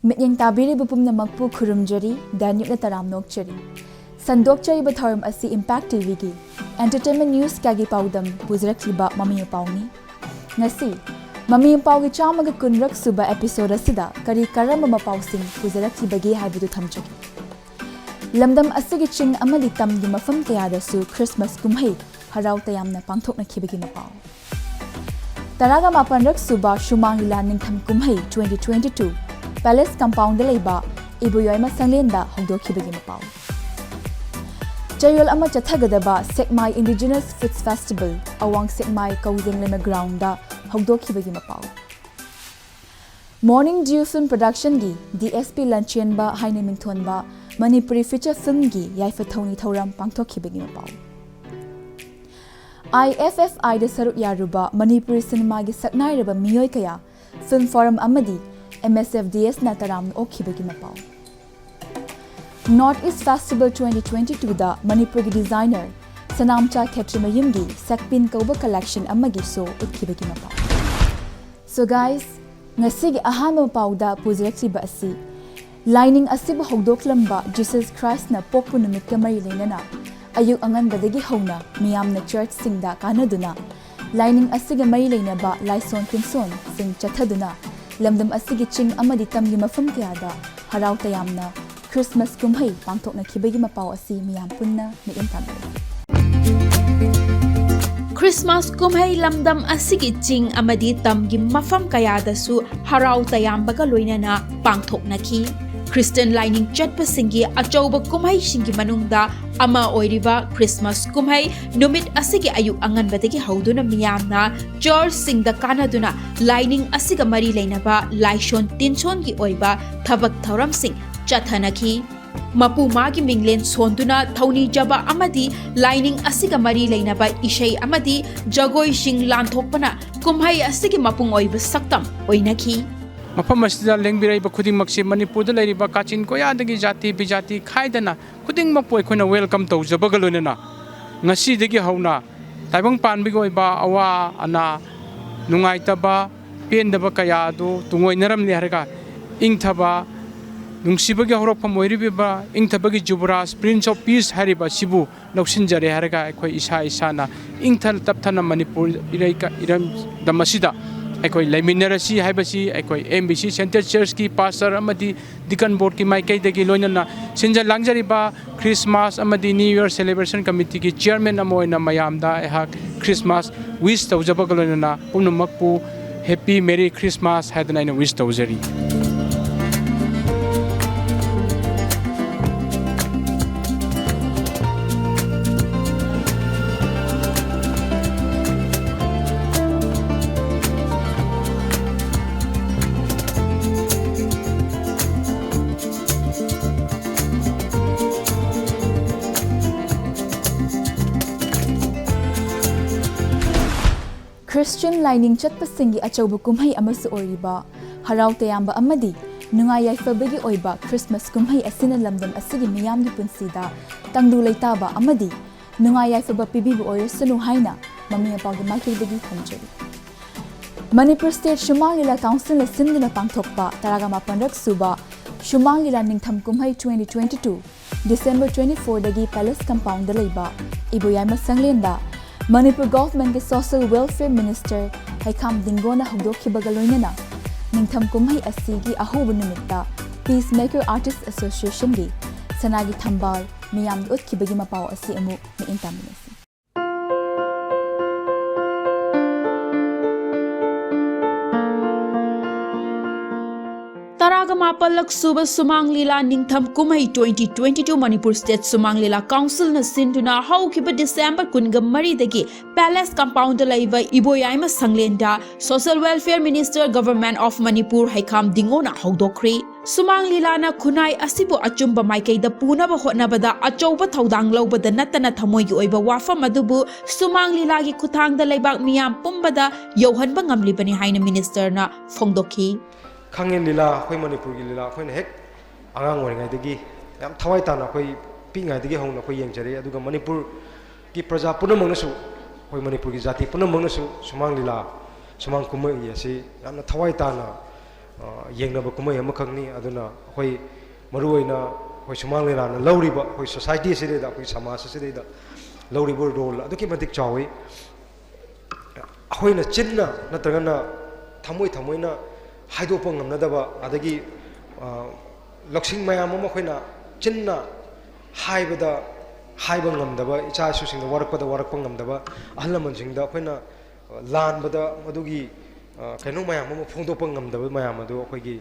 Mityang tabiri bupumna magpu khurumjari danyuk na taram nokchari. Sandokchari batharam asi Impact TV gi entertainment news kagi paudam buzrakliba Mami Mapao ni. Ngasi Mami Mapao gi chamaga kunrak suba episode asida kari karamba Mapao sing buzraklibagi haibudu thamchaki. Lamdam asigi ching amadi tamgi mafam kayada su Christmas kumhai harau tayamna pangthokna khibagi Mapao. Taraga mapanrak suba shumang ila ningtham kumhai 2022 Palace Compound Laiba Ibuyoyma Sanglenda Hongdokhibagi Mapao. Chayol ama chathagadaba Sekmai Indigenous Foods Festival awang Sekmai Kauzing Ground da Hongdokhibagi Mapao. Morning Dew Film Production gi DSP Lanchian ba Haine Mingthon ba Manipuri feature film gi Yaifa Thoni Thoram Pangthokhibagi Mapao. IFFI da saruk yaruba Manipuri cinema gi saknairaba miyoy kaya film forum amadi MSFDS na taram okhibagi Mapao. North East Festival 2022 da Manipur gi designer Sanamcha Khetrimayum gi Sakpin Kauba collection amagi so ukhibagi Mapao. So guys, ngasi gi ahama Mapao da puzrakliba asi lining asiba hogdoklamba Jesus Christ na pokpu numit ka mari leinana ayuk angan badagi hona miyam na church singda kanaduna lining asiga mari leinaba laison kinson sing chathaduna lamdam asigi ching amadi tamgi mafam kayada harau tayamna Christmas kumhai pangthokna khibagi Mapao asi miyam punna miin tambe. Christmas kumhai lamdam asigi ching amadi tamgi mafam kayada su harau tayambaga loinana pangthokna khi Christian lining chatpasingi achauba kumhai singi manungda ama oiriba Christmas kumhai numit asigi ayuk anganbadagi hauduna miyamna church singda kanaduna lining asiga mari leinaba laishon tinson gi oiba thabak thauram sing chathanaki mapu magi minglen sonduna thauni jaba amadi lining asiga mari leinaba ishai amadi jagoi sing lanthokpana kumhai asigi mapung oiba saktam oinaki Mafam asida lengbiraiba khudingmakse Manipurda lairiba kachin koyadagi jati bijati khaidana khudingmakpo ekhona welcome tawjabaga loinana ngasidagi hauna taibang panbigi oiba awa ana nungaitaba pendaba kayadu tungoinaramni harga ingthaba nungsibagi horokpham oiribiba ingthabagi jubraj Prince of Peace hariba sibu nausinjare harga ekhoi isa isana ingthal tapthana Manipur iraika iram damasida ekoi laiminarasi haibasi ekoi MBC Center Church ki pastor amadi deacon board ki maikai dagi loinana sinja langjariba Christmas amadi New Year celebration committee ki chairman amoina mayamda ehak Christmas wish tawjabaga loinana punumakpu happy merry Christmas hadana ina wish tawjari. Christian lining chatpasingi achauba kumhai amasu oriba harau tayamba amadi nungai yaifabagi oiba Christmas kumhai asina lamdam asigi miyamgi punsida tangdu leitaba amadi nungai yaifaba pibibu oirsanu haina Mami Mapao gi maikidagi thamjari. Manipur State Shumanglila Council la sindina pangthokpa taraga mapanrak suba Shumanglila ningtham kumhai 2022 December 24 dagi Palace Compound da leiba Ibuyoyma Sanglenda Manipur Government ke Social Welfare Minister Haikam Dingona Hongdokhibaga loinana ningtham kumhai asigi ahuba numitta Peacemaker Artists Association gi sanagi thambal miyam utkibagi Mapao asi amu mi intaminasi. Taraga mapalak suba sumang lila ningtham kumhai 2022 Manipur State Sumang Lila Council na sinduna haukiba December kunga mari dagi Palace Compound laiba Iboyaima Sanglenda Social Welfare Minister Government of Manipur Haikam Dingona Hongdokri Sumang Lila na kunai asibu achumba maikai da punaba hotnabada achauba thaudang laubada natana thamoi gi oiba wafa madubu Sumang Lila gi kuthang da laibak miyam pumbada yohanba ngamlibani haina minister na phongdokhi Kangin lila khoi Manipur gi lila khoi hek angang oringai dagi yam thawai tana khoi pingai dagi hongna khoi yengjari aduga Manipur gi praja punamangnasu khoi Manipur gi jati punamangnasu sumang lila sumang kumai asi yamna thawai tana yengnaba kumai amakakni aduna hoi maruoina hoi sumang lirana lauriba hoi society sideda hoi samaj sideda lauriba role aduki matik chawi hoina chinna natragana thamoina haidopa ngamnadaba adagi laksing mayam ama hoina chinna haibada haiba ngamdaba icha susingda warakpa ngamdaba ahlamanjingda hoina lanbada madugi kaino mayam ama phongdopa ngamdaba mayam adu hoigi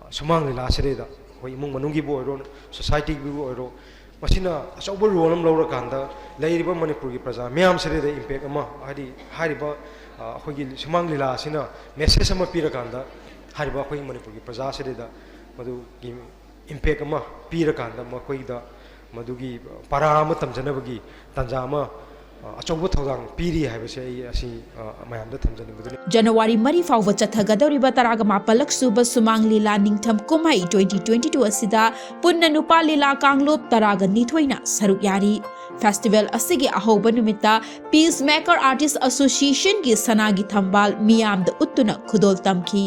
sumang lila sideda hoi imung manungi bo oro society bi oro masina achauba role am lawra kanda leiriba manipur gi praja myam sideda impact ama hadi hariba hoigi sumang lila sina message ama pira kanda hariba hoi manipur gi praja sideda madu gi impact ama pira kanda makoida madugi para ama tamjanabagi tanja ama achauba thodang piri haibase asi mayamda thamjani January mari fawba chathagadoriba taraga mapalak suba sumang lila ningtham kumhai 2022 asida punna nupa lila kanglop taraga nithoina saruk yari festival asigi ahoba numita Peacemaker Artist Association gi sanagi thambal miyamda uttuna khudol tamki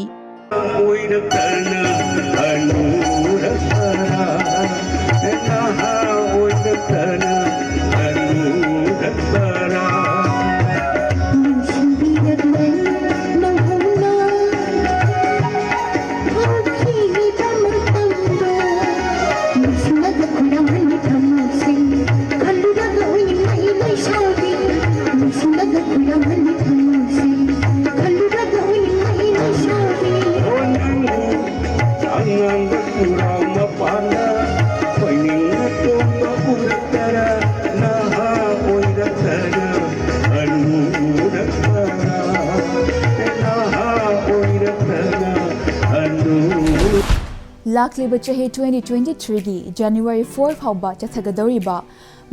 Lakliba chahi 2023 gi January 4 phawba chathagadoriba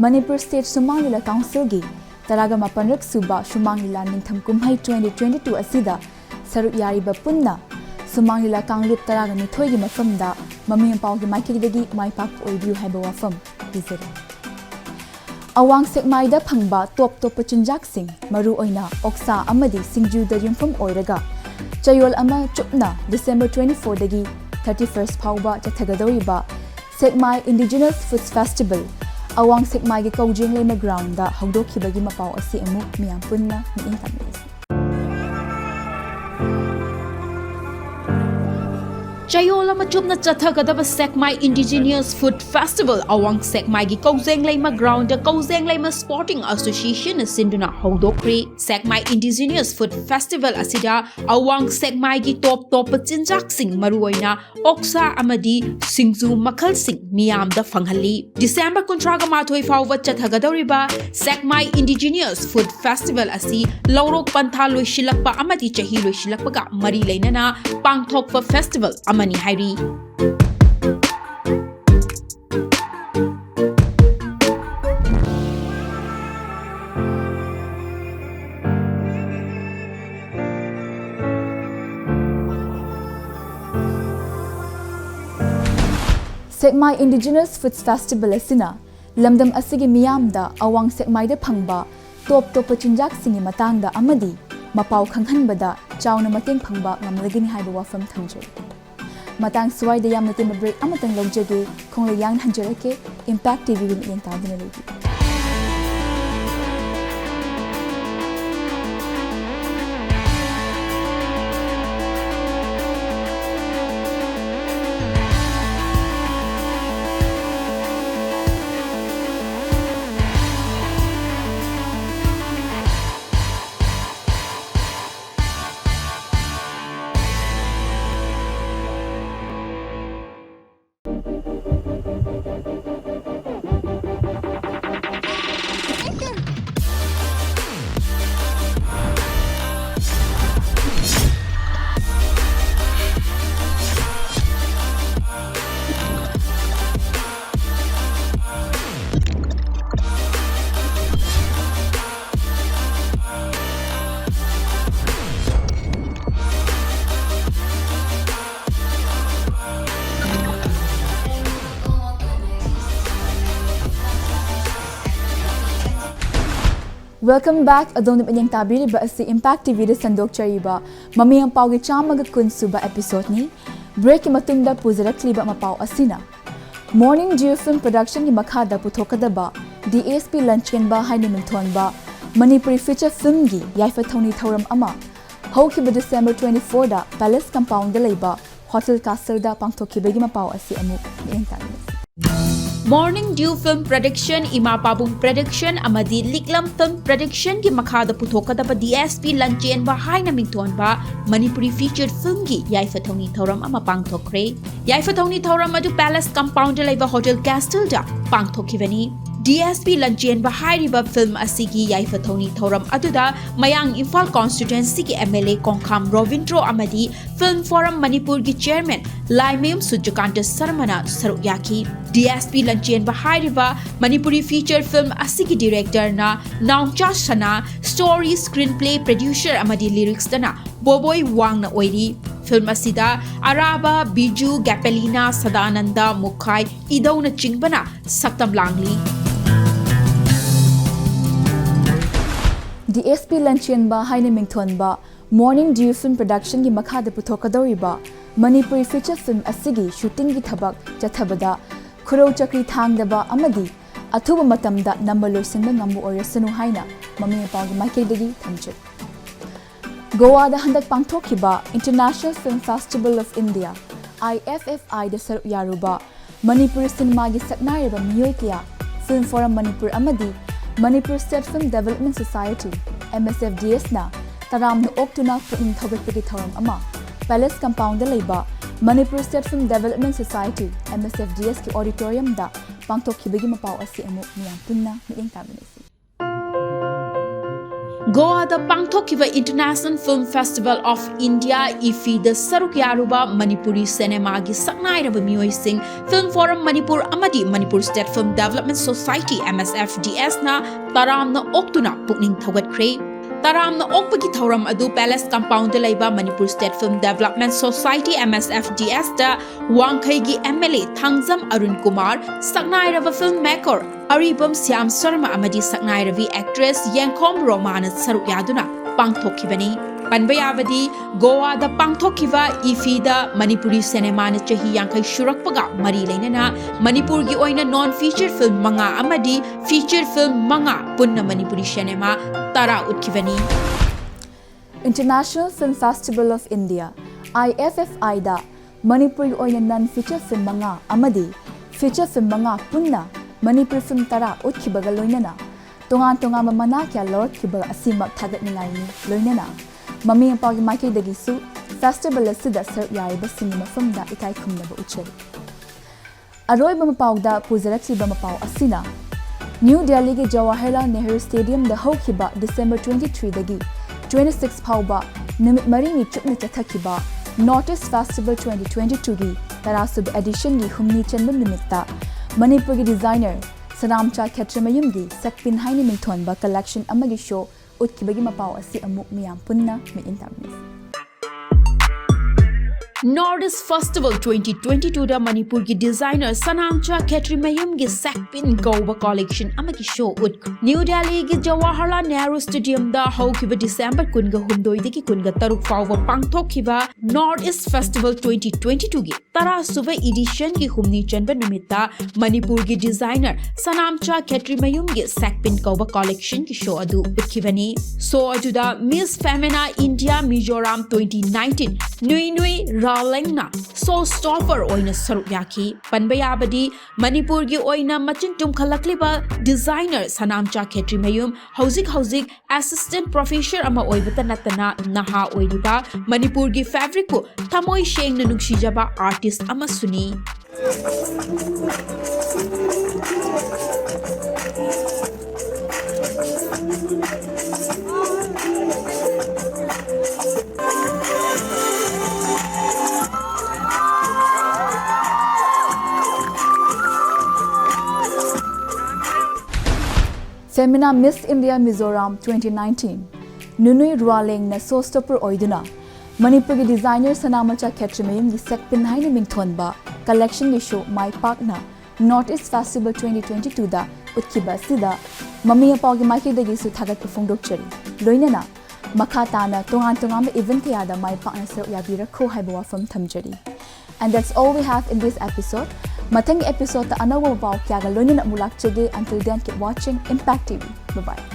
Manipur State Sumang Lila Council gi taraga mapanrak suba Sumang Lila ningtham kumhai 2022 asida saruk yariba punna Sumang Lila Kanglup taraga nithoi gi mafamda Mapao gi maikidagi maipak oibiu haiba wafam bizari Awang sekmaida phangba top pachinjak sing maru oina oksa amadi singju da yumfam oiraga chayol ama chupna December 24 dagi 31st phawba chathagadoriba Sekmai Indigenous Foods Festival Awang Sekmai gi Kaujing Lema Ground da hawdokhibagi Mapao asi amu miyam punna miing tamisi Chayola machupna chathagadaba Sekmai Indigenous Food Festival awang Sekmai gi Kaujing Lema Ground da Kaujing Lema Sporting Association sinduna hawdokri Sekmai Indigenous Food Festival asida awang Sekmai gi top chinjak sing maruoina oksa amadi singju makhal sing miyam da fanghali December 13 fawba chathagadoriba Sekmai Indigenous Food Festival asi lawrok pantha loisilakpa amadi chahi loisilakpa ga mari leinana pangthokpa festival amani hairi Sekmai Indigenous Foods Festival asina lamdam asigi miyamda awang Sekmai da phangba top pachinjak singi matangda amadi Mapao khanghanbada chawna mateng phangba ngamlagini haiba wafam thamjai matang suwaida yamna timba break amatang logjage khongla yang hanjarake Impact TV win yen tadina legi Welcome back adon inyang tabiri ba asi Impact TV da sandok chariba Mami Mapao gi chamaga kun suba episode ni Break ki matungda puzarakliba Mapao asina Morning Dew Film Production ki makhada puthokadaba DSP Lanchenba haina mingthonba Manipuri feature film gi yaifa thoni thoram ama haukiba December 24 da Palace Compound da leiba Hotel Castle da pangthokibagi Mapao asi amu miengtangnes Morning Dew Film Production, Mapao Production, amadi Liklam Film Production ki makhada puthokadaba DSP Lanchenba haina mingthonba Manipuri featured film gi yaifa thoni thoram ama pangthokre yaifa thoni thoram adu Palace Compound da leiba Hotel Castle da pangthokibani DSP Lanchenba hairiba film asigi yaifa thoni thoram aduda Mayang Imphal constituency ki MLA Kongkham Rovindro amadi Film Forum Manipur ki chairman Laimayum Sujukanta Sarmana saruk yaki DSP Lanchenba hairiba Manipuri feature film asigi director na Naungcha Sana story screenplay producer amadi lyrics dana Boboy Wang na oiri film asida Araba Biju Gapelina Sadananda Mukhai Idaw na chingbana saktam langli DSP Lanchenba haina mingthonba Morning Dew Film Production ki makhada puthokadoriba Manipuri feature film asigi shooting gi thabak chathabada khurau chakri thangdaba amadi athuba matamda number loisinba ngamu oresanu haina Mami Mapao gi maikhaidagi thamjat Goa da handak pangthokiba International Film Festival of India IFFI da saru yaruba Manipuri cinema gi saknaiba miyoi kya Film Forum Manipur amadi Manipur State Film Development Society MSFDS na taramna oktuna puning thawatpagi thoram ama Palace Compound da leiba Manipur State Film Development Society MSFDS ki auditorium da pangthokhibagi Mapao asi amu miyam punna mieng taminasi Goa da pangthokiba International Film Festival of India IFI da saruk yaruba Manipuri cinema gi saknairaba miyoi sing Film Forum Manipur amadi Manipur State Film Development Society MSFDS na taramna oktuna pukning thawatkhre taramna okpagi thoram adu Palace Compound da leiba Manipur State Film Development Society MSFDS da Wangkhai gi MLA Thangjam Arun Kumar saknairaba filmmaker Aribam Siam Sharma amadi saknairavi actress Yangkhom Romana saruk yaduna pangthokhibani panbayabadi Goa da pangthokiba IFI da Manipuri cinema na chahi yankai shurakpaga mari leinana Manipur gi oina non feature film manga amadi feature film manga punna Manipuri cinema tara utkibani International Film Festival of India IFFI da Manipur gi oina non feature film manga amadi feature film manga punna Manipur film tara utkibaga loinana tongan tongan mana kya lord kibaga asimak thagat ningai ni loinana Mami Mapao gi maikhaidagi su festival asida saruk yaiba cinema film da ikai khumnaba uchai Aroiba Mapao da puzarakliba Mapao asina New Delhi gi Jawaharlal Nehru Stadium da haukiba December 23 dagi 26 phauba nimit mari ni chupna chathakiba Northeast Festival 2022 gi tarasub edition gi humni chanba nimitta Manipur gi designer Sanamcha Khetramayum gi sakpin haini mingthonba collection amagi show utkibagi Mapao asi amuk miyam punna mi intamnis Northeast Festival 2022 da Manipur ki designer Sanamcha Khetramayum gi sakpin gauba collection amagi show ut New Delhi gi Jawaharlal Nehru Stadium da haukiba December kunga humdoi dagi kunga taruk fawwa pangthokhiba Northeast Festival 2022 gi tara suba edition gi humni chanba numitta Manipur gi designer Sanamcha Khetramayum gi sakpin gauba collection ki show adu utkibani so aduda Miss Femina India Mizoram 2019 nui Ralengna so stopper oina saruk yaki panbayabadi Manipur gi oina machin tum khalakliba designer Sanamcha Khetramayum hauzik assistant professor ama oibata natana naha oiriba Manipur gi fabric ko thamoi shengna nungsijaba artist ama suni Femina Miss India Mizoram 2019 Nunui Rualeng na showstopper oiduna Manipur gi designer Sanamcha Khetramayum gi sakpin haina mingthonba collection gi show Mai Park na Northeast Festival 2022 da utkiba sida Mami Mapao gi maikhaidagi su thagat phongdokchari loinana makha tana tongan event kayada mai pakna saruk yabirakho haiba wafam thamjari. And that's all we have in this episode. Matang episode ta anawa mapao kya ga loina na mulak chege. Until then, keep watching Impact TV. Bye bye.